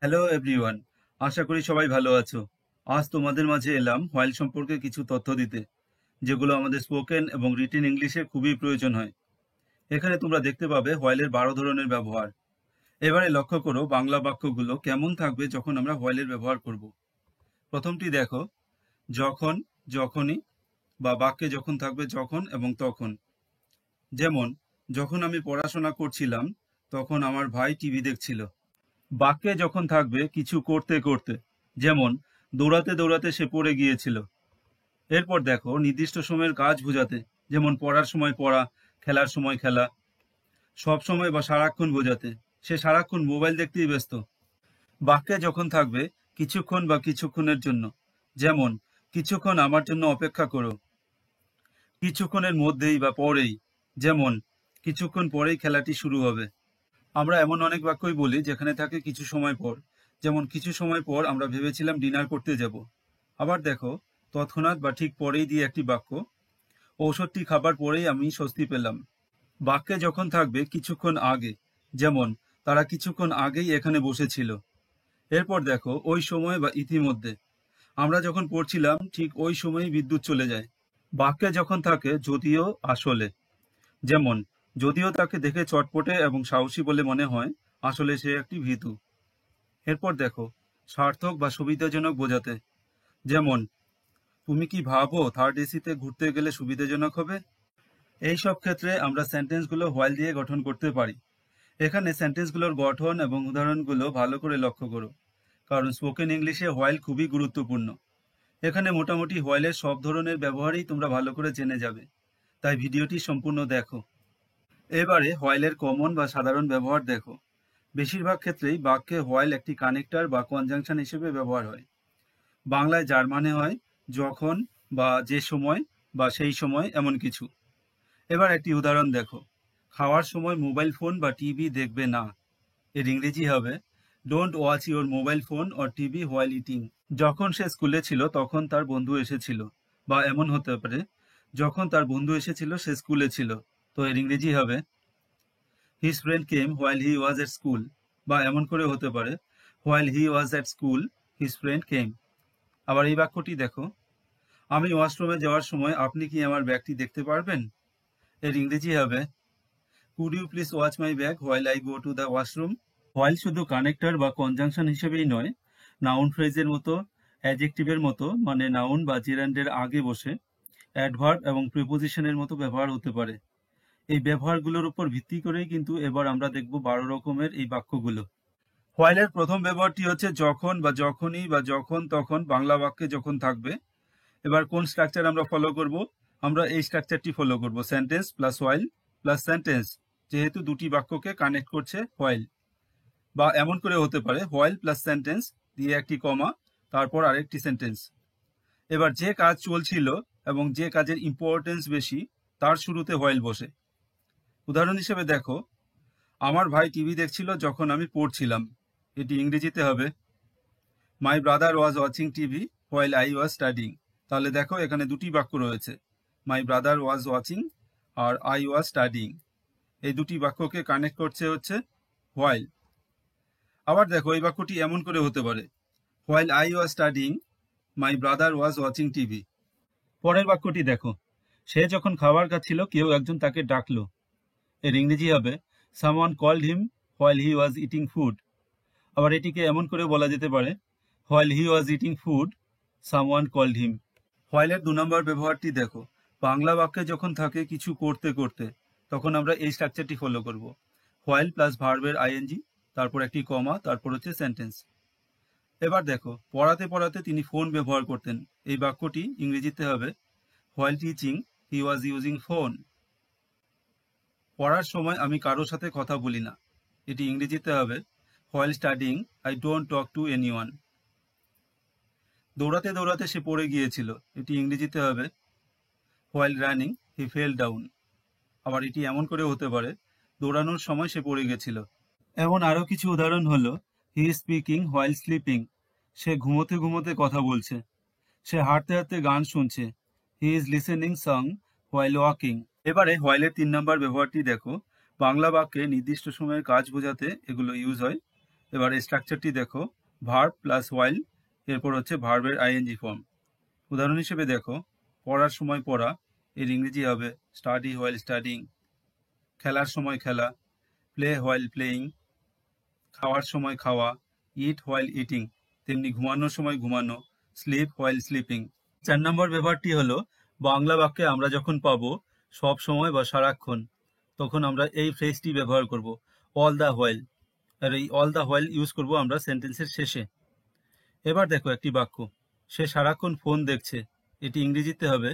Hello everyone, আশা করি সবাই ভালো আছো। আজ তোমাদের মাঝে এলাম হোয়াইল সম্পর্কে কিছু তথ্য দিতে, যেগুলো আমাদের স্পোকেন এবং রিটেন ইংলিশে খুবই প্রয়োজন হয়। এখানে তোমরা দেখতে পাবে হোয়াইলের 12 ধরনের ব্যবহার। এবারে লক্ষ্য করো বাংলা বাক্যগুলো কেমন থাকবে যখন আমরা হোয়াইলের ব্যবহার করব। প্রথমটি দেখো, যখন, যখনই, বা বাক্যে যখন থাকবে যখন এবং তখন। যেমন, যখন আমি পড়াশোনা করছিলাম তখন আমার ভাই টিভি দেখছিল। বাক্যে যখন থাকবে কিছু করতে করতে, যেমন দৌড়াতে দৌড়াতে সে পড়ে গিয়েছিল। এরপর দেখো নির্দিষ্ট সময়ের কাজ বোঝাতে, যেমন পড়ার সময় পড়া, খেলার সময় খেলা। সব সময় বা সারাক্ষণ বোঝাতে, সে সারাক্ষণ মোবাইল দেখতেই ব্যস্ত। বাক্যে যখন থাকবে কিছুক্ষণ বা কিছুক্ষণের জন্য, যেমন কিছুক্ষণ আমার জন্য অপেক্ষা করো। কিছুক্ষণের মধ্যেই বা পরেই, যেমন কিছুক্ষণ পরেই খেলাটি শুরু হবে। আমরা এমন অনেক বাক্যই বলি যেখানে থাকে কিছু সময় পর, যেমন কিছু সময় পর আমরা ভেবেছিলাম ডিনার করতে যাব। আবার দেখো, তৎক্ষণাৎ বা ঠিক পরেই দিয়ে একটি বাক্য, ঔষধটি খাবার পরেই আমি স্বস্তি পেলাম। বাক্যে যখন থাকবে কিছুক্ষণ আগে, যেমন তারা কিছুক্ষণ আগেই এখানে বসেছিল। এরপর দেখো ওই সময় বা ইতিমধ্যে, আমরা যখন পড়ছিলাম ঠিক ওই সময়ই বিদ্যুৎ চলে যায়। বাক্যে যখন থাকে যদিও, আসলে, যেমন যদিও তাকে দেখে চটপটে এবং সাহসী বলে মনে হয়, আসলে সে একটি ভীতু। এরপর দেখো সার্থক বা সুবিধাজনক বোঝাতে, যেমন তুমি কি ভাবো থার্ড এসিতে ঘুরতে গেলে সুবিধাজনক হবে। এই সব ক্ষেত্রে আমরা সেন্টেন্সগুলো হোয়াইল দিয়ে গঠন করতে পারি। এখানে সেন্টেন্সগুলোর গঠন এবং উদাহরণগুলো ভালো করে লক্ষ্য করো, কারণ স্পোকেন ইংলিশে হোয়াইল খুবই গুরুত্বপূর্ণ। এখানে মোটামুটি হোয়াইলের সব ধরনের ব্যবহারই তোমরা ভালো করে জেনে যাবে, তাই ভিডিওটি সম্পূর্ণ দেখো। এবারে হোয়াইলের কমন বা সাধারণ ব্যবহার দেখো। বেশিরভাগ ক্ষেত্রেই বাক্যে হোয়াইল একটি কানেক্টর বা কনজাংশন হিসেবে ব্যবহার হয়। বাংলায় যার মানে হয় যখন, বা যে সময়, বা সেই সময় এমন কিছু। এবার একটি উদাহরণ দেখো, খাওয়ার সময় মোবাইল ফোন বা টিভি দেখবে না। এর ইংরেজি হবে don't watch your mobile phone or TV while eating. যখন সে স্কুলে ছিল তখন তার বন্ধু এসেছিল, বা এমন হতে পারে যখন তার বন্ধু এসেছিল সে স্কুলে ছিল, তো এর ইংরেজি হবে his friend came while he was at school, বা এমন করে হতে পারে while he was at school his friend came. আবার এই বাক্যটি দেখো, আমি ওয়াশরুমে যাওয়ার সময় আপনি কি আমার ব্যাগটি দেখতে পারবেন। এর ইংরেজি হবে could you please watch my bag while I go to the washroom. While শুধু কানেক্টর বা কনজাংশন হিসেবেই নয়, নাউন ফ্রেজের মতো, অ্যাডজেক্টিভের মতো, মানে নাউন বা জেরান্ডের আগে বসে, অ্যাডভার্ব এবং প্রিপোজিশনের মতো ব্যবহার হতে পারে। এই ব্যবহারগুলোর উপর ভিত্তি করেই কিন্তু এবার আমরা দেখব 12 রকমের এই বাক্যগুলো। হোয়াইলের প্রথম ব্যবহারটি হচ্ছে যখন বা যখনই বা যখন তখন বাংলা বাক্যে যখন থাকবে। এবার কোন স্ট্রাকচার আমরা ফলো করব? আমরা এই স্ট্রাকচারটি ফলো করব, sentence plus while plus sentence, যেহেতু দুটি বাক্যকে কানেক্ট করছে হোয়াইল। বা এমন করে হতে পারে হোয়াইল প্লাস সেন্টেন্স দিয়ে একটি কমা, তারপর আরেকটি সেন্টেন্স। এবার যে কাজ চলছিল এবং যে কাজের ইম্পর্টেন্স বেশি তার শুরুতে হোয়াইল বসে। উদাহরণ হিসেবে দেখো, আমার ভাই টিভি দেখছিল যখন আমি পড়ছিলাম। এটি ইংরেজিতে হবে my brother was watching TV while I was studying. তাহলে দেখো এখানে দুটি বাক্য রয়েছে, মাই ব্রাদার ওয়াজ ওয়াচিং আর আই ওয়াজ স্টাডিং। এই দুটি বাক্যকে কানেক্ট করছে হচ্ছে হোয়াইল। আবার দেখো এই বাক্যটি এমন করে হতে পারে while I was studying my brother was watching TV. পরের বাক্যটি দেখো, সে যখন খাবার খাচ্ছিল কেউ একজন তাকে ডাকলো। এর ইংরেজি হবে someone called him while he was eating food. আবার এটিকে এমন করে বলা যেতে পারে while he was eating food someone called him. হোয়াইলের 2 নম্বর ব্যবহারটি দেখো, বাংলা বাক্যে যখন থাকে কিছু করতে করতে, তখন আমরা এই স্ট্রাকচারটি ফলো করব, হোয়াইল প্লাস ভার্বের আইএনজি, তারপর একটি কমা, তারপর হচ্ছে সেন্টেন্স। এবার দেখো, পড়াতে পড়াতে তিনি ফোন ব্যবহার করতেন। এই বাক্যটি ইংরেজিতে হবে হোয়াইল টিচিং হি ওয়াজ ইউজিং ফোন। পড়ার সময় আমি কারোর সাথে কথা বলি না। এটি ইংরেজিতে হবে while studying I don't talk to anyone. দৌড়াতে দৌড়াতে সে পড়ে গিয়েছিল। এটি ইংরেজিতে হবে হোয়াইল রানিং হি ফেল ডাউন। আবার এটি এমন করে হতে পারে দৌড়ানোর সময় সে পড়ে গেছিল। এমন আরো কিছু উদাহরণ হলো he is speaking while sleeping, সে ঘুমোতে ঘুমোতে কথা বলছে। সে হাঁটতে হাঁটতে গান শুনছে, he is listening song while walking. এবারে হোয়াইলের 3 নম্বর ব্যবহারটি দেখো, বাংলা বাক্যে নির্দিষ্ট সময়ের কাজ বোঝাতে এগুলো ইউজ হয়। এবার স্ট্রাকচারটি দেখো, ভার্ব প্লাস ওয়াইল, এরপর হচ্ছে ভার্বের আইএনজি ফর্ম। উদাহরণ হিসেবে দেখো, পড়ার সময় পড়া, এর ইংরেজি হবে স্টাডি হোয়াইল স্টাডিং। খেলার সময় খেলা, প্লে হোয়াইল প্লেয়িং। খাওয়ার সময় খাওয়া, ইট হোয়াইল ইটিং। তেমনি ঘুমানোর সময় ঘুমানো, স্লিপ হোয়াইল স্লিপিং। 4 নম্বর ব্যবহারটি হলো, বাংলা বাক্যে আমরা যখন পাবো সব সময় বা সারাক্ষণ, তখন আমরা এই ফ্রেজটি ব্যবহার করব, অল দ্য হোয়াইল। আর এই অল দ্য হোয়াইল ইউজ করব আমরা সেন্টেন্সের শেষে। এবার দেখো একটি বাক্য, সে সারাক্ষণ ফোন দেখছে, এটি ইংরেজিতে হবে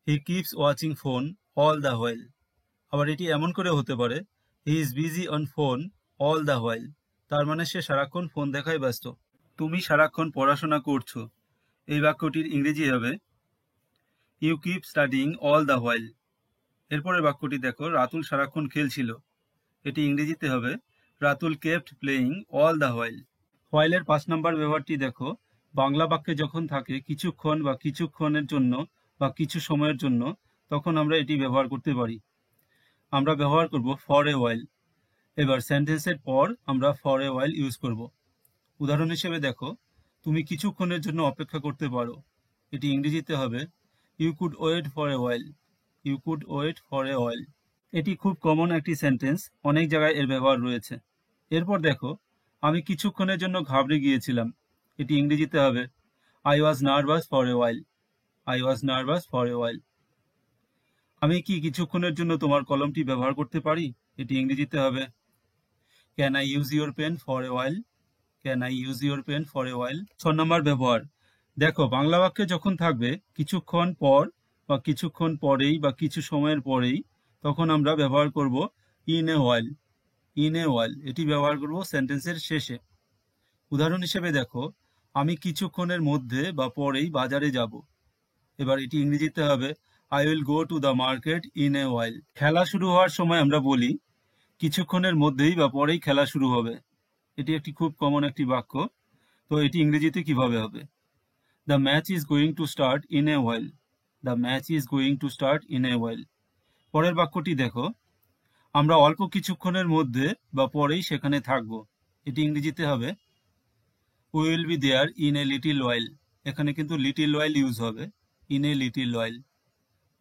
he keeps watching phone all the while. আবার এটি এমন করে হতে পারে, he is busy on phone all the while. তার মানে সে সারাক্ষণ ফোন দেখায় ব্যস্ত। তুমি সারাক্ষণ পড়াশোনা করছো, এই বাক্যটির ইংরেজি হবে you keep studying all the while. এরপরের বাক্যটি দেখো, রাতুল সারাক্ষণ খেলছিল, এটি ইংরেজিতে হবে Ratul kept playing all the while. হোয়াইলের 5 নম্বর ব্যবহারটি দেখো, বাংলা বাক্যে যখন থাকে কিছুক্ষণ বা কিছুক্ষণের জন্য বা কিছু সময়ের জন্য, তখন আমরা এটি ব্যবহার করতে পারি। আমরা ব্যবহার করব ফর এ ওয়াইল। এবার সেন্টেন্সের পর আমরা ফর এ ওয়াইল ইউজ করব। উদাহরণ হিসেবে দেখো, তুমি কিছুক্ষণের জন্য অপেক্ষা করতে পারো, এটি ইংরেজিতে হবে you could wait for a while. You could wait for a while. এটি খুব কমন একটি সেন্টেন্স, অনেক জায়গায় এর ব্যবহার রয়েছে। এরপর দেখো, আমি কিছুক্ষণের জন্য ঘাবড়ে গিয়েছিলাম, এটি ইংরেজিতে হবে I was nervous for a while. I was nervous for a while. আমি কি কিছুক্ষণের জন্য তোমার কলমটি ব্যবহার করতে পারি, এটি ইংরেজিতে হবে can I use your pen for a while. Can I use your pen for a while. 6 নম্বর ব্যবহার দেখো, বাংলা বাক্যে যখন থাকবে কিছুক্ষণ পর বা কিছুক্ষণ পরেই বা কিছু সময়ের পরেই, তখন আমরা ব্যবহার করব in a while. In a while এটি ব্যবহার করব সেন্টেন্সের শেষে। উদাহরণ হিসেবে দেখো, আমি কিছুক্ষণের মধ্যে বা পরেই বাজারে যাব। এবার এটি ইংরেজিতে হবে I will go to the market in a while. খেলা শুরু হওয়ার সময় আমরা বলি কিছুক্ষণের মধ্যেই বা পরেই খেলা শুরু হবে, এটি একটি খুব কমন একটি বাক্য। তো এটি ইংরেজিতে কিভাবে হবে? The match is going to start in a while. The match is going to start in a while. পরের বাক্যটি দেখো, আমরা অল্প কিছুক্ষণের মধ্যে বা পরেই সেখানে থাকব, এটি ইংরেজিতে হবে we will be there in a little while. এখানে কিন্তু লিটিল ওয়াইল ইউজ হবে, ইন এ লিটিল ওয়াইল,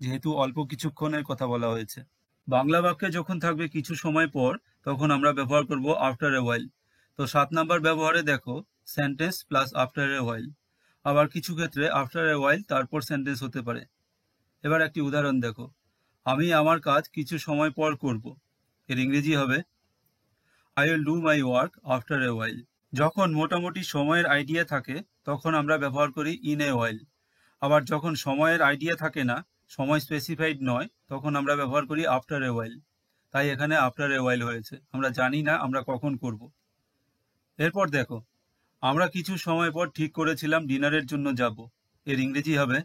যেহেতু অল্প কিছুক্ষণের কথা বলা হয়েছে। বাংলা বাক্যে যখন থাকবে কিছু সময় পর, তখন আমরা ব্যবহার করব আফটার এ ওয়াইল। তো 7 নাম্বার ব্যবহারে দেখো, সেন্টেন্স প্লাস আফটার এ ওয়াইল। আবার কিছু ক্ষেত্রে আফটার এ ওয়াইল তারপর সেন্টেন্স হতে পারে। এবার একটি উদাহরণ দেখো, আমি আমার কাজ কিছু সময় পর করব, এর ইংরেজি হবে I will do my work after a while. যখন মোটামুটি সময়ের আইডিয়া থাকে, তখন আমরা ব্যবহার করি ইন এ ওয়াইল। আবার যখন সময়ের আইডিয়া থাকে না, সময় স্পেসিফাইড নয়, তখন আমরা ব্যবহার করি আফটার এ ওয়াইল। তাই এখানে আফটার এ ওয়াইল হয়েছে, আমরা জানি না আমরা কখন করব। এরপর দেখো, আমরা কিছু সময় পর ঠিক করেছিলাম ডিনারের জন্য যাব, এর ইংরেজি হবে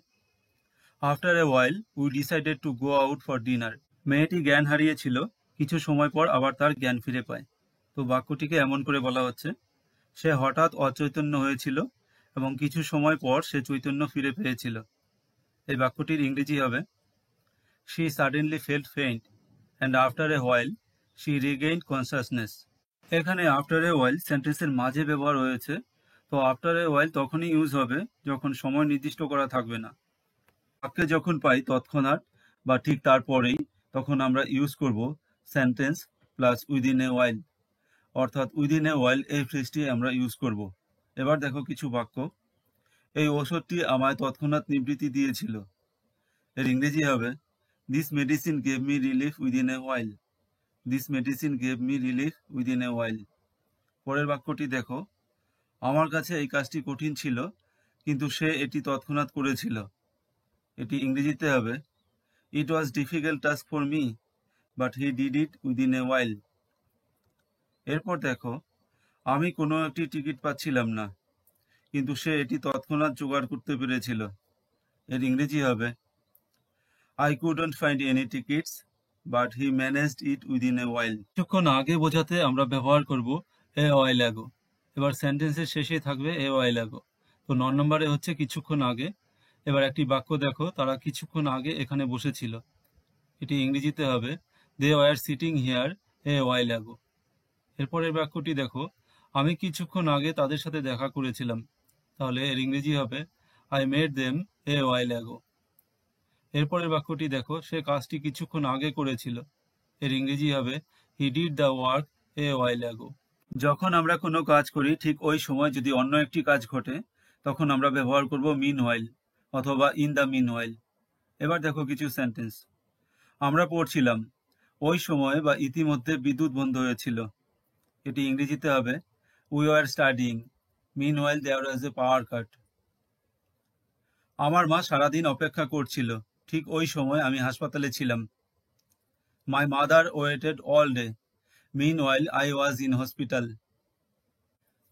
after a while we decided to go out for dinner. মেয়েটি জ্ঞান হারিয়েছিল, কিছু সময় পর আবার তার জ্ঞান ফিরে পায়। তো বাক্যটিকে এমন করে বলা হচ্ছে, সে হঠাৎ অচৈতন্য হয়েছিল এবং কিছু সময় পর সে চৈতন্য ফিরে পেয়েছিল। এই বাক্যটির ইংরেজি হবে she suddenly felt faint and after a while she regained consciousness। এখানে আফটার এ ওয়াইল সেন্টেন্সের মাঝে ব্যবহার হয়েছে। তো আফটার এ ওয়াইল তখনই ইউজ হবে যখন সময় নির্দিষ্ট করা থাকবে না। বাক্যে যখন পাই তৎক্ষণাৎ বা ঠিক তারপরেই, তখন আমরা ইউজ করব সেন্টেন্স প্লাস উইদিন এ ওয়াইল, অর্থাৎ উইদিন এ ওয়াইল এই ফ্রেজটি আমরা ইউজ করব। এবার দেখো কিছু বাক্য, এই ওষুধটি আমায় তৎক্ষণাৎ নিবৃত্তি দিয়েছিল, এর ইংরেজি হবে this medicine gave me relief within a while. This medicine gave me relief within a while. পরের বাক্যটি দেখো, আমার কাছে এই কাজটি কঠিন ছিল, কিন্তু সে এটি তৎক্ষণাৎ করেছিল, এটি ইংরেজিতে হবে it was difficult task for me but he did it within a while. এরপর দেখো, আমি কোনো একটি টিকিট পাচ্ছিলাম না, কিন্তু সে এটি তৎক্ষণাৎ জোগাড় করতে পেরেছিল, এর ইংরেজি হবে I couldn't find any tickets, but he managed it within a while। কিছুক্ষণ আগে বোঝাতে আমরা ব্যবহার করব এ while ago। এবার সেন্টেন্সের শেষে থাকবে এ while ago। তো 9 নম্বরে হচ্ছে কিছুক্ষণ আগে। এবার একটি বাক্য দেখো, তারা কিছুক্ষণ আগে এখানে বসেছিল, এটি ইংরেজিতে হবে they were sitting here a while ago। এরপরের বাক্যটি দেখো, আমি কিছুক্ষণ আগে তাদের সাথে দেখা করেছিলাম, তাহলে এর ইংরেজি হবে I met them A while ago. এরপরের বাক্যটি দেখো, সে কাজটি কিছুক্ষণ আগে করেছিল। এর ইংরেজি হবে he did the work A while ago. যখন আমরা কোনো কাজ করি ঠিক ওই সময় যদি অন্য একটি কাজ ঘটে, তখন আমরা ব্যবহার করব মিন হোয়াইল অথবা ইন দ্য মিন হোয়াইল। এবার দেখো কিছু সেন্টেন্স। আমরা পড়ছিলাম, ওই সময় বা ইতিমধ্যে বিদ্যুৎ বন্ধ হয়েছিল। এটি ইংরেজিতে হবে we are studying meanwhile there was a power cut. আমার মা সারাদিন অপেক্ষা করছিল, ঠিক ওই সময় আমি হাসপাতালে ছিলাম। My mother waited all day meanwhile I was in hospital.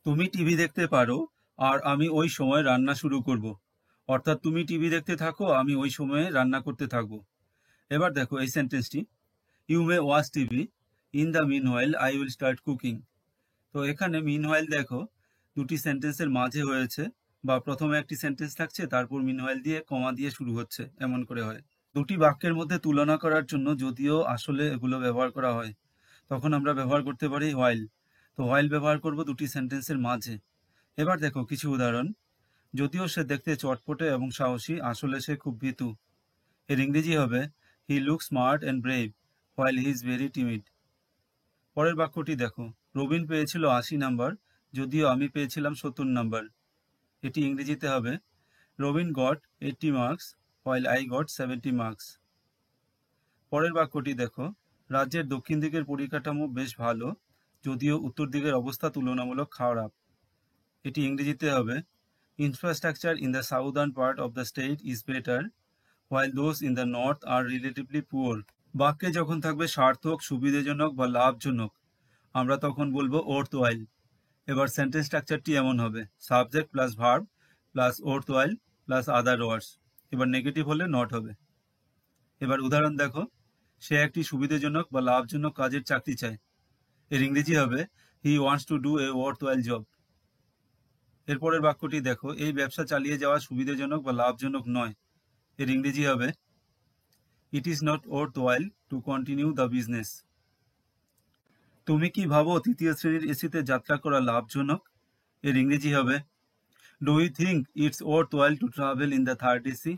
তুমি টিভি দেখতে পারো আর আমি ওই সময় রান্না শুরু করব। অর্থাৎ তুমি টিভি দেখতে থাকো, আমি ওই সময়ে রান্না করতে থাকবো। এবার দেখো এই সেন্টেন্সটি, you may watch TV in the meanwhile I will start cooking. তো এখানে মিন হোয়াইল দেখো দুটি সেন্টেন্সের মাঝে হয়েছে, বা প্রথমে একটি সেন্টেন্স থাকছে তারপর মিন হোয়াইল দিয়ে কমা দিয়ে শুরু হচ্ছে, এমন করে হয়। দুটি বাক্যের মধ্যে তুলনা করার জন্য যদিও আসলে এগুলো ব্যবহার করা হয়, তখন আমরা ব্যবহার করতে পারি হোয়াইল। তো হোয়াইল ব্যবহার করব দুটি সেন্টেন্সের মাঝে। এবার দেখো কিছু উদাহরণ। যদিও সে দেখতে চটপটে এবং সাহসী, আসলে সে খুব ভীতু। এর ইংরেজি হবে he look smart and brave while he is very timid. পরের বাক্যটি দেখো, রবিন পেয়েছিল ৮০ নাম্বার, যদিও আমি পেয়েছিলাম ৭০ নাম্বার। এটি ইংরেজিতে হবে Robin goat 80 marks while I got 70 marks. পরের বাক্যটি দেখো, রাজ্যের দক্ষিণ দিকের পরিকাঠামো বেশ ভালো, যদিও উত্তর দিকের অবস্থা তুলনামূলক খারাপ। এটি ইংরেজিতে হবে infrastructure in the southern part of the state is better while those in the north are relatively poor. বাক্যে যখন থাকবে সার্থক, সুবিধাজনক বা লাভজনক, আমরা তখন বলবো ওর্থওয়াইল। এবার সেন্টেন্স স্ট্রাকচারটি এমন হবে subject plus verb plus worthwhile plus other words. এবার নেগেটিভ হলে নট হবে। এবার উদাহরণ দেখো, সে একটি সুবিধাজনক বা লাভজনক কাজের চাকরি চায়। এর ইংরেজি হবে he wants to do a worthwhile job. এরপরের বাক্যটি দেখো, এই ব্যবসা চালিয়ে যাওয়া সুবিধাজনক বা লাভজনক নয়। এর ইংরেজি হবে it is not worthwhile to continue the business. তুমি কি ভাবো তৃতীয় শ্রেণীর এসিতে যাত্রা করা লাভজনক? এর ইংরেজি হবে do you think it's worthwhile to travel in the third AC.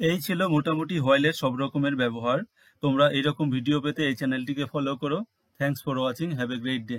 এই ছিল মোটামুটি হোয়াইলের সব রকমের ব্যবহার। তোমরা এইরকম ভিডিও পেতে এই চ্যানেলটিকে ফলো করো। Thanks for watching, have a great day.